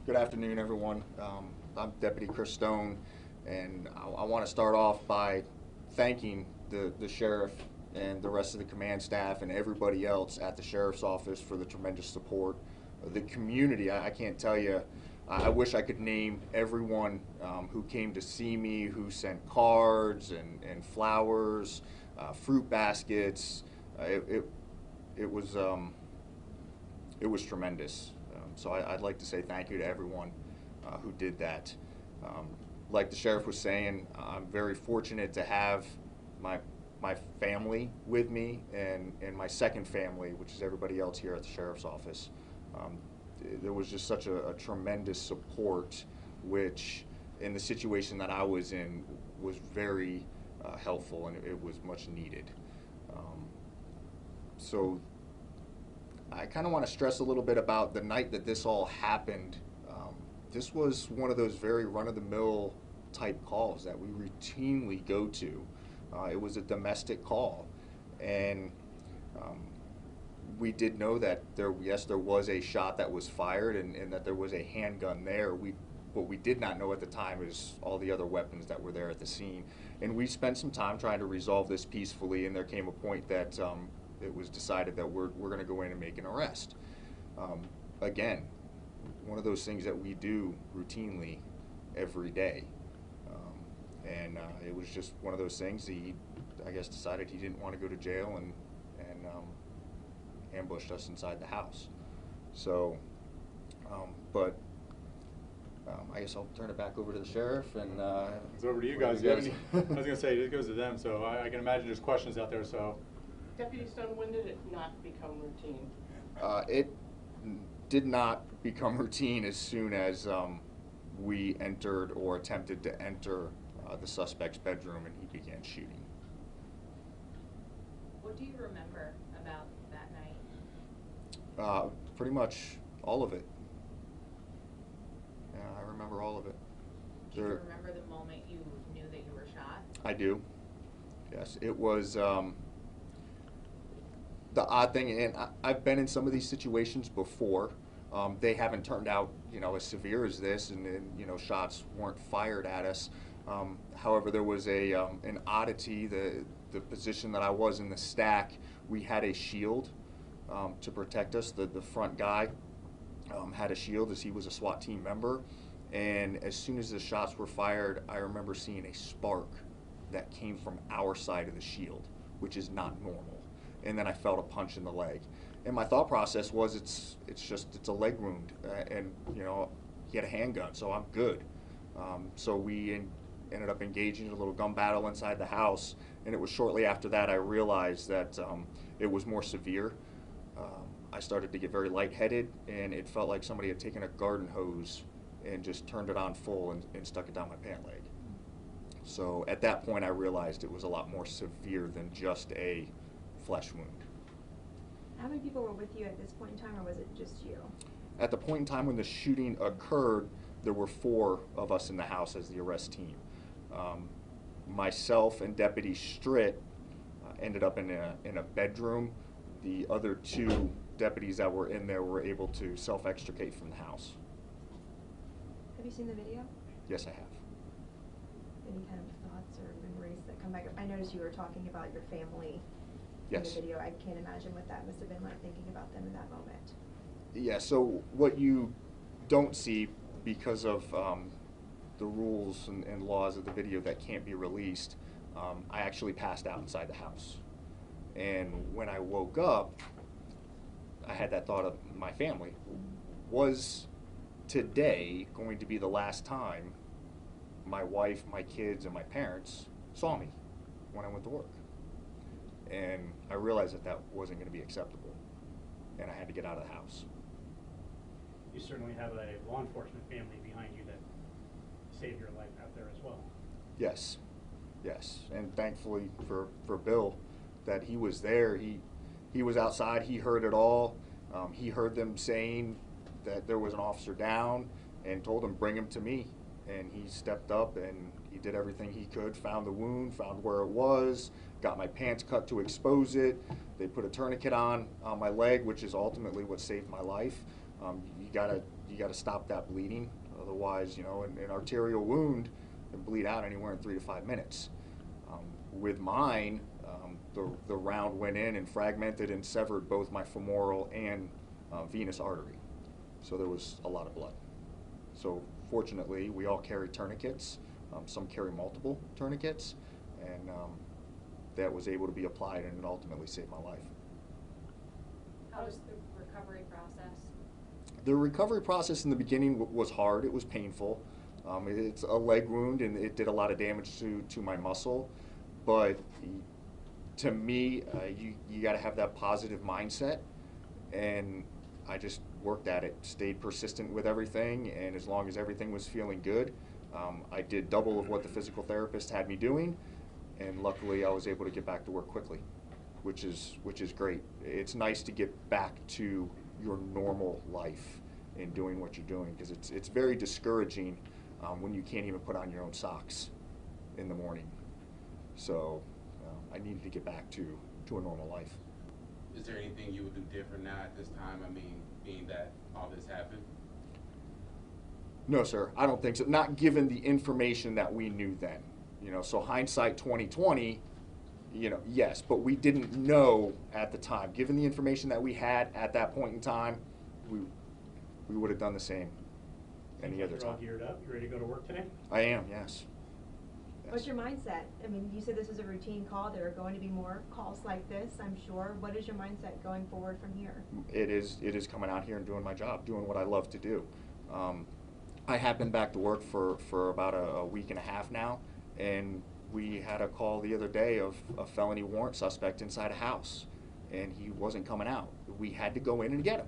Good afternoon, everyone. I'm Deputy Chris Stone, and I want to start off by thanking the sheriff and the rest of the command staff and everybody else at the sheriff's office for the tremendous support. The community, I can't tell you, I wish I could name everyone who came to see me, who sent cards and flowers, fruit baskets. It was tremendous. So I'd like to say thank you to everyone who did that. Like the sheriff was saying, I'm very fortunate to have my family with me and my second family, which is everybody else here at the sheriff's office. There was just such a tremendous support, which in the situation that I was in was very helpful, and it was much needed. So I kind of want to stress a little bit about the night that this all happened. This was one of those very run-of-the-mill type calls that we routinely go to. It was a domestic call, and we did know that there was a shot that was fired and that there was a handgun there. What we did not know at the time is all the other weapons that were there at the scene. And we spent some time trying to resolve this peacefully, and there came a point that it was decided that we're going to go in and make an arrest. Again, one of those things that we do routinely every day. It was just one of those things. He, I guess, decided he didn't want to go to jail and ambushed us inside the house. So, I guess I'll turn it back over to the sheriff and. It's over to you guys. I was going to say it goes to them, so I can imagine there's questions out there. So, Deputy Stone, when did it not become routine? It did not become routine as soon as we entered or attempted to enter the suspect's bedroom and he began shooting. What do you remember about that night? Pretty much all of it. Yeah, I remember all of it. Do you remember the moment you knew that you were shot? I do. Yes, it was the odd thing, and I've been in some of these situations before. They haven't turned out, as severe as this, and shots weren't fired at us. However, there was an oddity. The position that I was in the stack, we had a shield to protect us. The front guy had a shield as he was a SWAT team member. And as soon as the shots were fired, I remember seeing a spark that came from our side of the shield, which is not normal. And then I felt a punch in the leg. And my thought process was it's a leg wound. And, he had a handgun, so I'm good. So we ended up engaging in a little gun battle inside the house. And it was shortly after that I realized that it was more severe. I started to get very lightheaded, and it felt like somebody had taken a garden hose and just turned it on full and stuck it down my pant leg. So at that point I realized it was a lot more severe than just a flesh wound. How many people were with you at this point in time, or was it just you? At the point in time when the shooting occurred, there were 4 of us in the house as the arrest team. Myself and Deputy Stritt ended up in a bedroom. The other 2 deputies that were in there were able to self-extricate from the house. Have you seen the video? Yes, I have. Any kind of thoughts or memories that come back? I noticed you were talking about your family Yes. in the video. I can't imagine what that must have been like, thinking about them in that moment. Yeah, so what you don't see because of the rules and laws of the video that can't be released, I actually passed out inside the house. And when I woke up, I had that thought of my family. Was today going to be the last time my wife, my kids, and my parents saw me when I went to work? And I realized that wasn't going to be acceptable, and I had to get out of the house. You certainly have a law enforcement family behind you that saved your life out there as well. Yes, and thankfully for Bill, that he was there. He was outside. He heard it all. He heard them saying that there was an officer down, and told him, bring him to me. And he stepped up and he did everything he could, found the wound, found where it was, got my pants cut to expose it. They put a tourniquet on my leg, which is ultimately what saved my life. You gotta you got to stop that bleeding. Otherwise, you know, an arterial wound can bleed out anywhere in 3 to 5 minutes. With mine, the round went in and fragmented and severed both my femoral and venous artery. So there was a lot of blood. So fortunately, we all carry tourniquets. Some carry multiple tourniquets, and that was able to be applied, and it ultimately saved my life. How was the recovery process? The recovery process in the beginning was hard. It was painful. It's a leg wound, and it did a lot of damage to my muscle. But to me, you got to have that positive mindset, and I just worked at it, stayed persistent with everything, and as long as everything was feeling good, I did double of what the physical therapist had me doing, and luckily I was able to get back to work quickly, which is great. It's nice to get back to your normal life and doing what you're doing, because it's very discouraging when you can't even put on your own socks in the morning. So I needed to get back to a normal life. Is there anything you would do different now at this time? I mean, being that all this happened? No, sir, I don't think so. Not given the information that we knew then. You know, so hindsight 2020, you know, yes, but we didn't know at the time. Given the information that we had at that point in time, we would have done the same any other You're all time. geared up, you ready to go to work today? I am, yes. What's your mindset? I mean, you said this is a routine call. There are going to be more calls like this, I'm sure. What is your mindset going forward from here? It is coming out here and doing my job, doing what I love to do. I have been back to work for about a week and a half now, and we had a call the other day of a felony warrant suspect inside a house, and he wasn't coming out. We had to go in and get him,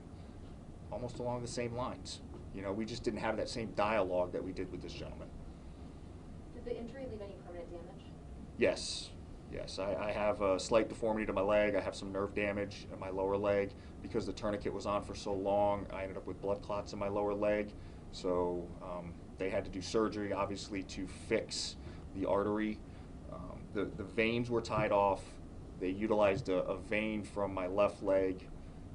almost along the same lines. You know, we just didn't have that same dialogue that we did with this gentleman. Did the injury leave any permanent damage? Yes, yes. I have a slight deformity to my leg. I have some nerve damage in my lower leg. Because the tourniquet was on for so long, I ended up with blood clots in my lower leg. So they had to do surgery, obviously, to fix the artery. The veins were tied off. They utilized a vein from my left leg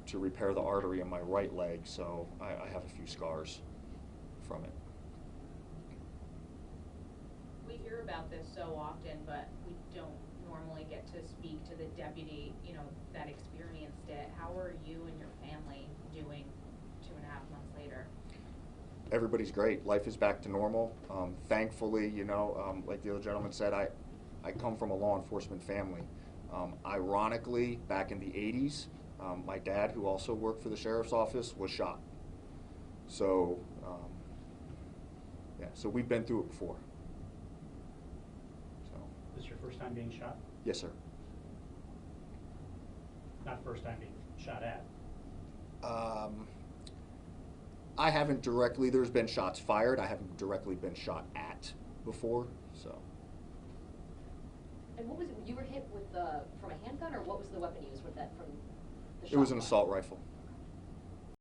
to repair the artery in my right leg. So I have a few scars from it. We hear about this so often, but we don't normally get to speak to the deputy, you know, that experienced it. How are you and your family doing 2.5 months later? Everybody's great. Life is back to normal. Thankfully, you know, like the other gentleman said, I come from a law enforcement family. Ironically, back in the 80s, my dad, who also worked for the sheriff's office, was shot. So, yeah, so we've been through it before. So, This is your first time being shot? yes, sir. Not first time being shot at? I haven't directly, there's been shots fired. I haven't directly been shot at before, so. And what was it, you were hit with from a handgun, or what was the weapon used with that from the shot? It was an assault rifle.